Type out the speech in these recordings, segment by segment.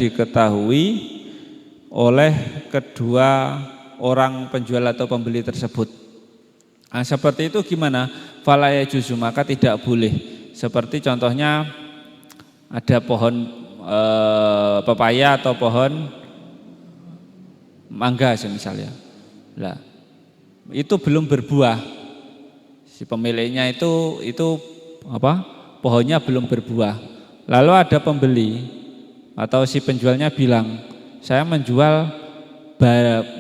diketahui oleh kedua orang penjual atau pembeli tersebut. Nah, seperti itu gimana? Fala yajuzu, maka tidak boleh. Seperti contohnya ada pohon pepaya atau pohon mangga misalnya. Lah, itu belum berbuah. Si pemiliknya itu pohonnya belum berbuah. Lalu ada pembeli atau si penjualnya bilang, saya menjual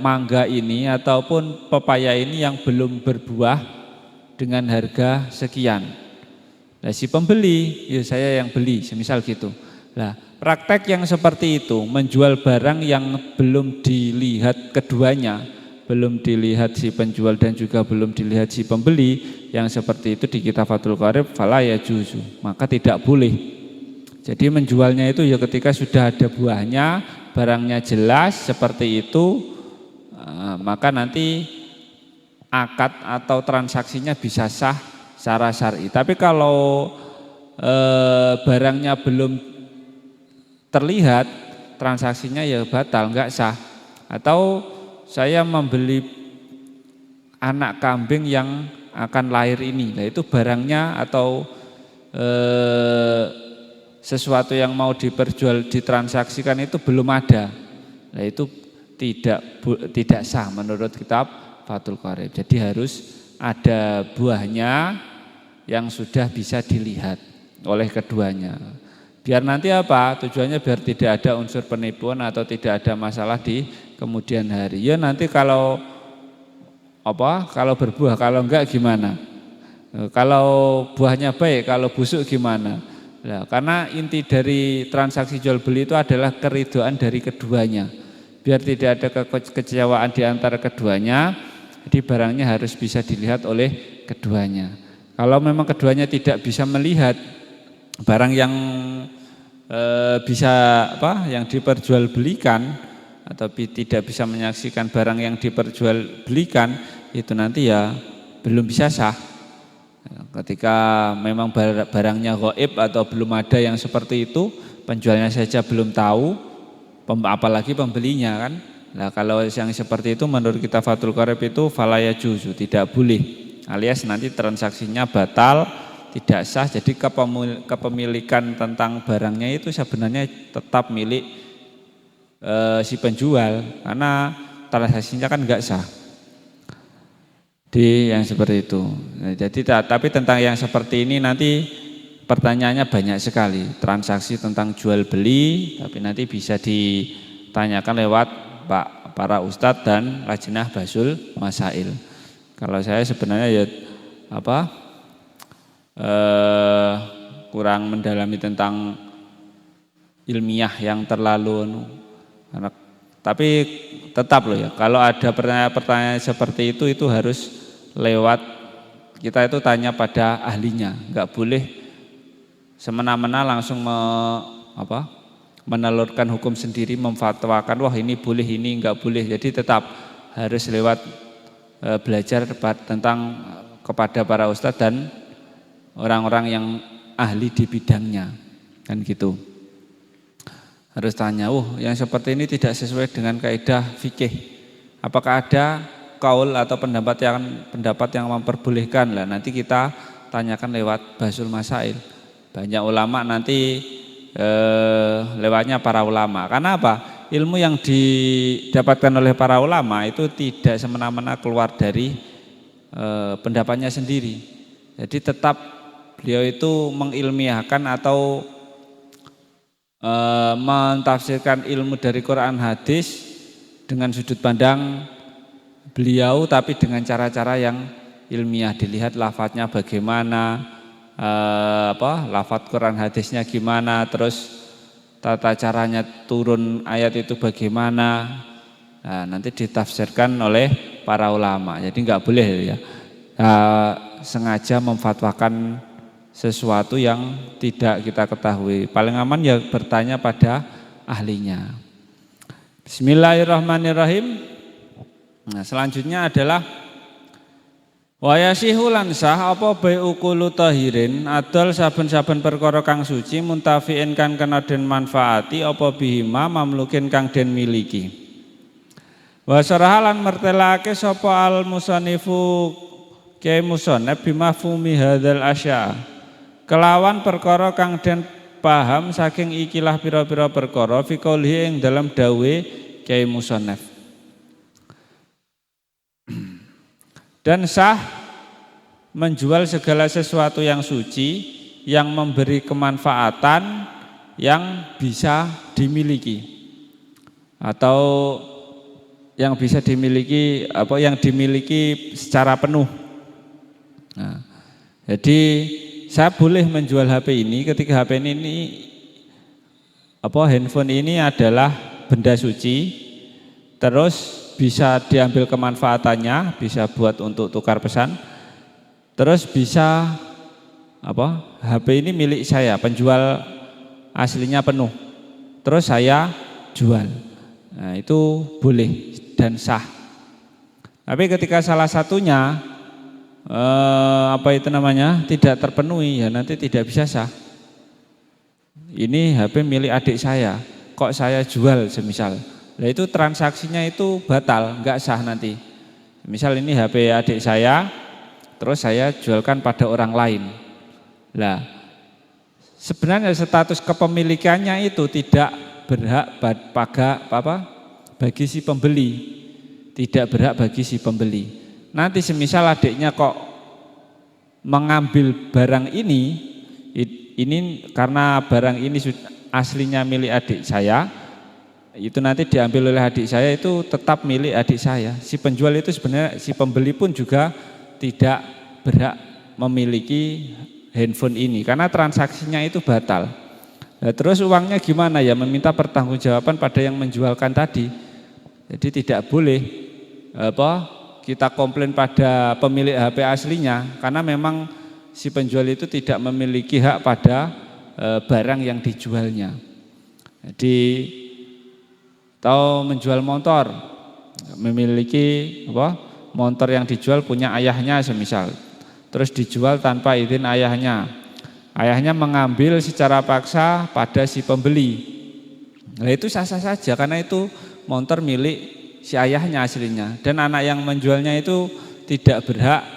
mangga ini ataupun pepaya ini yang belum berbuah dengan harga sekian. Nah, si pembeli, ya saya yang beli, semisal gitu. Nah, praktek yang seperti itu, menjual barang yang belum dilihat keduanya, belum dilihat si penjual dan juga belum dilihat si pembeli, yang seperti itu di kitab Fathul Qarib fala yajuzu, maka tidak boleh. Jadi menjualnya itu ya ketika sudah ada buahnya, barangnya jelas seperti itu, maka nanti akad atau transaksinya bisa sah secara syar'i. Tapi kalau barangnya belum terlihat, transaksinya ya batal, enggak sah. Atau saya membeli anak kambing yang akan lahir ini, nah itu barangnya atau sesuatu yang mau ditransaksikan itu belum ada, nah itu tidak sah menurut kitab Fathul Qarib. Jadi harus ada buahnya yang sudah bisa dilihat oleh keduanya. Biar nanti apa? Tujuannya biar tidak ada unsur penipuan atau tidak ada masalah di kemudian hari. Ya nanti kalau berbuah, kalau enggak gimana? Kalau buahnya baik, kalau busuk gimana? Nah, karena inti dari transaksi jual beli itu adalah keridhaan dari keduanya. Biar tidak ada kekecewaan di antara keduanya, jadi barangnya harus bisa dilihat oleh keduanya. Kalau memang keduanya tidak bisa melihat barang yang yang diperjualbelikan atau tidak bisa menyaksikan barang yang diperjualbelikan, itu nanti ya belum bisa sah. Ketika memang barangnya gaib atau belum ada yang seperti itu, penjualnya saja belum tahu, apalagi pembelinya kan. Nah, kalau yang seperti itu menurut kitab Fathul Qarib itu fala yajuzu, tidak boleh, alias nanti transaksinya batal, tidak sah. Jadi kepemilikan tentang barangnya itu sebenarnya tetap milik si penjual, karena transaksinya kan enggak sah di yang seperti itu. Nah, jadi tapi tentang yang seperti ini nanti pertanyaannya banyak sekali, transaksi tentang jual beli, tapi nanti bisa ditanyakan lewat para ustadz dan Lajnah Basul Masail. Kalau saya sebenarnya ya kurang mendalami tentang ilmiah yang terlalu tapi tetap loh ya, kalau ada pertanyaan seperti itu harus lewat kita itu tanya pada ahlinya, enggak boleh semena-mena langsung menelurkan hukum sendiri, memfatwakan wah ini boleh, ini enggak boleh. Jadi tetap harus lewat belajar tentang kepada para ustadz dan orang-orang yang ahli di bidangnya, kan gitu. Harus tanya, yang seperti ini tidak sesuai dengan kaidah fikih. Apakah ada kaul atau pendapat yang memperbolehkan? Lah nanti kita tanyakan lewat Basul Masail. Banyak ulama nanti lewatnya para ulama. Karena apa? Ilmu yang didapatkan oleh para ulama itu tidak semena-mena keluar dari pendapatnya sendiri. Jadi tetap beliau itu mengilmiahkan atau mentafsirkan ilmu dari Quran hadis dengan sudut pandang beliau, tapi dengan cara-cara yang ilmiah. Dilihat lafadznya bagaimana, lafadz Quran hadisnya gimana, terus tata caranya turun ayat itu bagaimana. Nah, nanti ditafsirkan oleh para ulama. Jadi enggak boleh ya sengaja memfatwakan sesuatu yang tidak kita ketahui. Paling aman ya bertanya pada ahlinya. Bismillahirrahmanirrahim. Nah, selanjutnya adalah Wa yasihu lan sah apa bai'u kullu tahirin adol saben-saben perkara kang suci muntafiin kan kena den manfaati apa bihima mamlukin kang den miliki. Wa sarahalan mertelake sapa al musannifu Kyai Musannaf bimafhumi hadzal asya. Kelawan perkara kang den paham saking ikilah pira-pira perkara fi qaulihi ing dalam dawe Kyai Musannaf. Dan sah menjual segala sesuatu yang suci yang memberi kemanfaatan yang bisa dimiliki atau yang bisa dimiliki yang dimiliki secara penuh. Nah, jadi saya boleh menjual HP ini ketika HP ini handphone ini adalah benda suci, terus bisa diambil kemanfaatannya, bisa buat untuk tukar pesan, terus bisa HP ini milik saya, penjual aslinya penuh, terus saya jual. Nah, itu boleh dan sah. Tapi ketika salah satunya tidak terpenuhi, ya nanti tidak bisa sah. Ini HP milik adik saya, kok saya jual semisal. Nah itu transaksinya itu batal, enggak sah nanti. Misal ini HP adik saya, terus saya jualkan pada orang lain. Nah, sebenarnya status kepemilikannya itu tidak berhak bagi si pembeli, tidak berhak bagi si pembeli. Nanti semisal adiknya kok mengambil barang ini karena barang ini aslinya milik adik saya. Itu nanti diambil oleh adik saya, itu tetap milik adik saya. Si penjual itu sebenarnya, si pembeli pun juga tidak berhak memiliki handphone ini karena transaksinya itu batal. Nah, terus uangnya gimana ya? Meminta pertanggungjawaban pada yang menjualkan tadi. Jadi tidak boleh kita komplain pada pemilik HP aslinya karena memang si penjual itu tidak memiliki hak pada barang yang dijualnya. Jadi atau menjual motor, memiliki motor yang dijual punya ayahnya semisal, terus dijual tanpa izin ayahnya, ayahnya mengambil secara paksa pada si pembeli. Nah itu sah-sah saja karena itu motor milik si ayahnya aslinya, dan anak yang menjualnya itu tidak berhak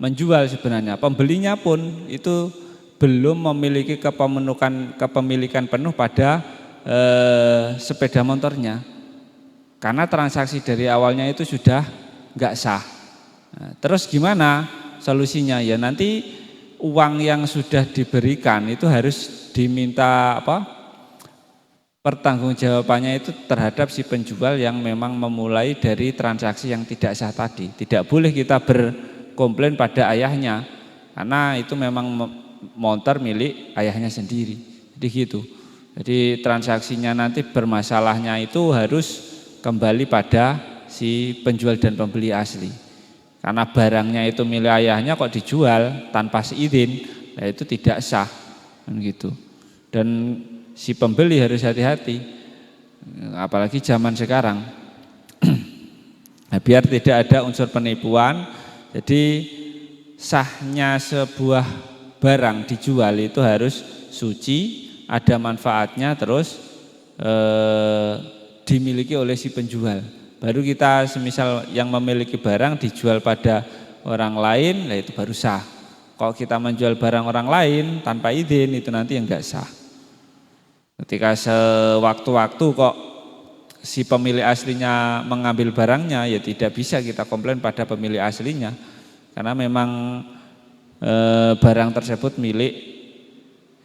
menjual sebenarnya. Pembelinya pun itu belum memiliki kepemilikan penuh pada sepeda motornya karena transaksi dari awalnya itu sudah enggak sah. Nah, terus gimana solusinya? Ya nanti uang yang sudah diberikan itu harus diminta pertanggungjawabannya itu terhadap si penjual yang memang memulai dari transaksi yang tidak sah tadi. Tidak boleh kita berkomplain pada ayahnya karena itu memang motor milik ayahnya sendiri. Jadi gitu. Jadi transaksinya nanti bermasalahnya itu harus kembali pada si penjual dan pembeli asli. Karena barangnya itu milik ayahnya kok dijual tanpa seizin, nah itu tidak sah, kan gitu. Dan si pembeli harus hati-hati, apalagi zaman sekarang. Nah, biar tidak ada unsur penipuan, jadi sahnya sebuah barang dijual itu harus suci, ada manfaatnya, terus dimiliki oleh si penjual. Baru kita semisal yang memiliki barang dijual pada orang lain, nah itu baru sah. Kalau kita menjual barang orang lain tanpa izin itu nanti enggak sah. Ketika sewaktu-waktu kok si pemilik aslinya mengambil barangnya, ya tidak bisa kita komplain pada pemilik aslinya karena memang barang tersebut milik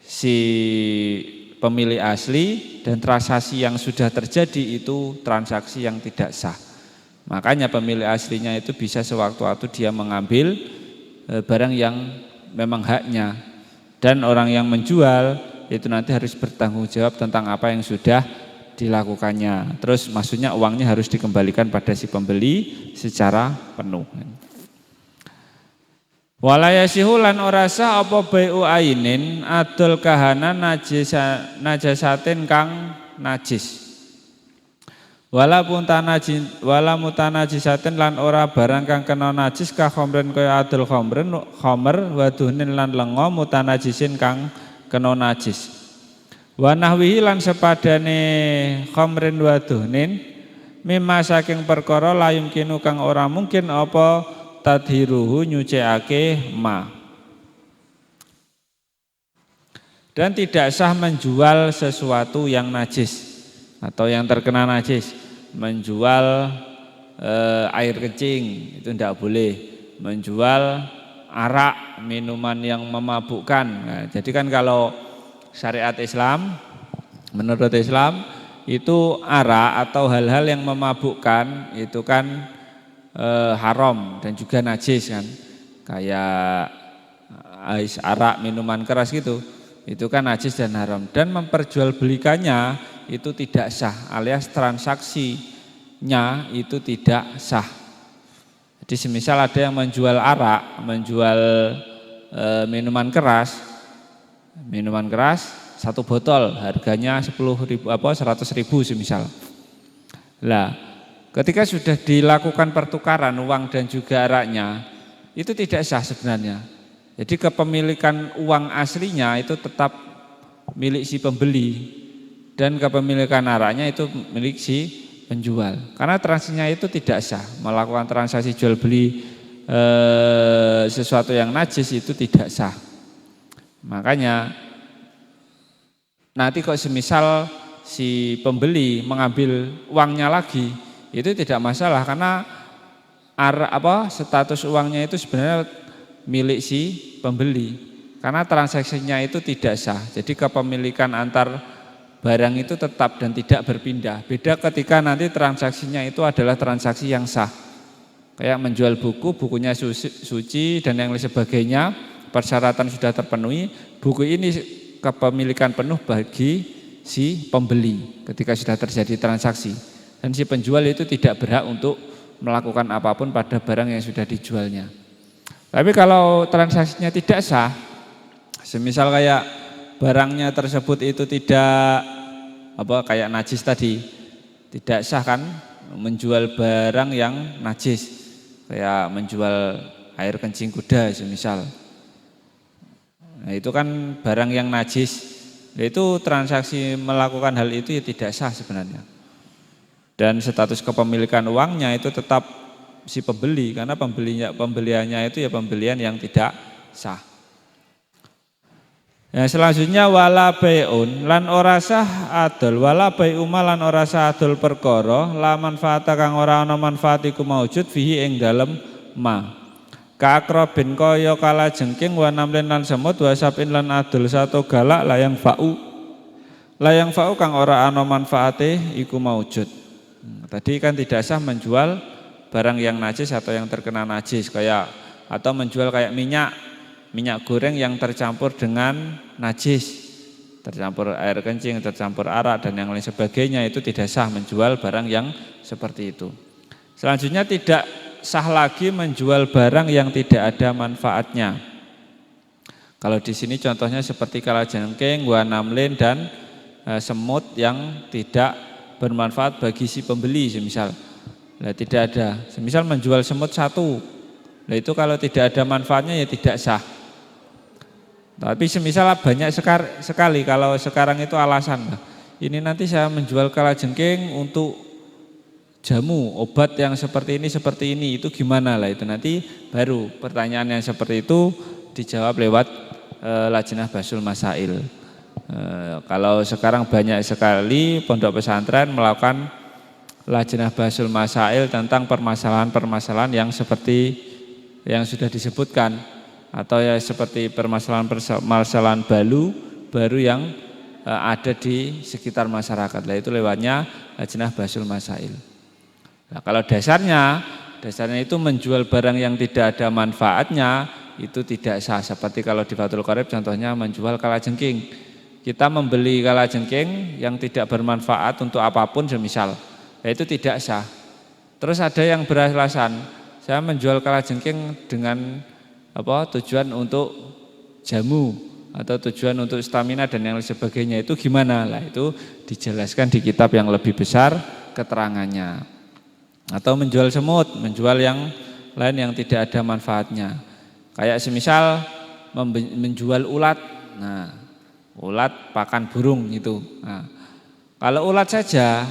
si pemilik asli dan transaksi yang sudah terjadi itu transaksi yang tidak sah. Makanya pemilik aslinya itu bisa sewaktu-waktu dia mengambil barang yang memang haknya, dan orang yang menjual itu nanti harus bertanggung jawab tentang apa yang sudah dilakukannya. Terus maksudnya uangnya harus dikembalikan pada si pembeli secara penuh. Walayasihu lan ora sah apa bai'u ainin adol kahana najasatin kang najis. Wala mutanajisatin lan ora barang kang kena najis ka khamrin kaya adul khamr wa duhnin lan lenga mutanajisin kang kena najis. Wa nahwihi lan sepadane khamrin wa duhnin mimma saking perkara la yumkinu kang ora mungkin apa tadhiruhu nyucikake ma. Dan tidak sah menjual sesuatu yang najis atau yang terkena najis. Menjual air kencing itu tidak boleh. Menjual arak, minuman yang memabukkan. Nah, jadi kan kalau syariat Islam, menurut Islam itu arak atau hal-hal yang memabukkan itu kan haram dan juga najis kan. Kayak arak, minuman keras gitu. Itu kan najis dan haram, dan memperjualbelikannya itu tidak sah alias transaksinya itu tidak sah. Jadi semisal ada yang menjual arak, menjual minuman keras satu botol harganya 10.000 100.000 semisal. Lah, ketika sudah dilakukan pertukaran uang dan juga araknya itu tidak sah sebenarnya. Jadi kepemilikan uang aslinya itu tetap milik si pembeli dan kepemilikan araknya itu milik si penjual. Karena transaksinya itu tidak sah, melakukan transaksi jual beli sesuatu yang najis itu tidak sah. Makanya nanti kok semisal si pembeli mengambil uangnya lagi itu tidak masalah karena status uangnya itu sebenarnya milik si pembeli karena transaksinya itu tidak sah. Jadi kepemilikan antar barang itu tetap dan tidak berpindah. Beda ketika nanti transaksinya itu adalah transaksi yang sah. Kayak menjual buku, bukunya suci dan yang lain sebagainya, persyaratan sudah terpenuhi, buku ini kepemilikan penuh bagi si pembeli ketika sudah terjadi transaksi. Dan si penjual itu tidak berhak untuk melakukan apapun pada barang yang sudah dijualnya. Tapi kalau transaksinya tidak sah, semisal kayak barangnya tersebut itu tidak kayak najis tadi, tidak sah kan menjual barang yang najis, kayak menjual air kencing kuda semisal. Nah, itu kan barang yang najis, itu transaksi melakukan hal itu ya tidak sah sebenarnya. Dan status kepemilikan uangnya itu tetap si pembeli karena pembeliannya itu ya pembelian yang tidak sah. Ya, selanjutnya wala bai'un lan ora sah adol, wala bai'uma lan ora sah adol perkara la manfaata kang ora ana manfaat iku maujud fihi ing dalem ma. Ka akrabin kaya kala jengking wa namlin lan semut wa sabin lan adol satu galak layang fa'u kang ora ana manfaate iku maujud. Tadi kan tidak sah menjual barang yang najis atau yang terkena najis atau menjual kayak minyak goreng yang tercampur dengan najis, tercampur air kencing, tercampur arak dan yang lain sebagainya, itu tidak sah menjual barang yang seperti itu. Selanjutnya tidak sah lagi menjual barang yang tidak ada manfaatnya. Kalau di sini contohnya seperti kalajengking, wanamlin dan semut yang tidak bermanfaat bagi si pembeli semisal. Nah, tidak ada. Semisal menjual semut satu, nah itu kalau tidak ada manfaatnya ya tidak sah. Tapi semisal banyak sekali, kalau sekarang itu alasan, ini nanti saya menjual kalajengking untuk jamu, obat yang seperti ini, itu gimana lah itu nanti baru pertanyaan yang seperti itu dijawab lewat Lajnah Bahsul Masail. Kalau sekarang banyak sekali pondok pesantren melakukan Lajnah Bahsul Masail tentang permasalahan-permasalahan yang seperti yang sudah disebutkan, atau ya seperti permasalahan baru yang ada di sekitar masyarakat. Nah, itu lewatnya Lajnah Bahsul Masail. Nah, kalau dasarnya itu menjual barang yang tidak ada manfaatnya itu tidak sah. Seperti kalau di Fathul Qorib contohnya menjual kalajengking. Kita membeli kalajengking yang tidak bermanfaat untuk apapun semisal, itu tidak sah. Terus ada yang beralasan, saya menjual kalajengking dengan tujuan untuk jamu atau tujuan untuk stamina dan yang lain sebagainya, itu gimana? Lah itu dijelaskan di kitab yang lebih besar, keterangannya. Atau menjual semut, menjual yang lain yang tidak ada manfaatnya. Kayak semisal menjual ulat. Nah, ulat pakan burung itu. Nah, kalau ulat saja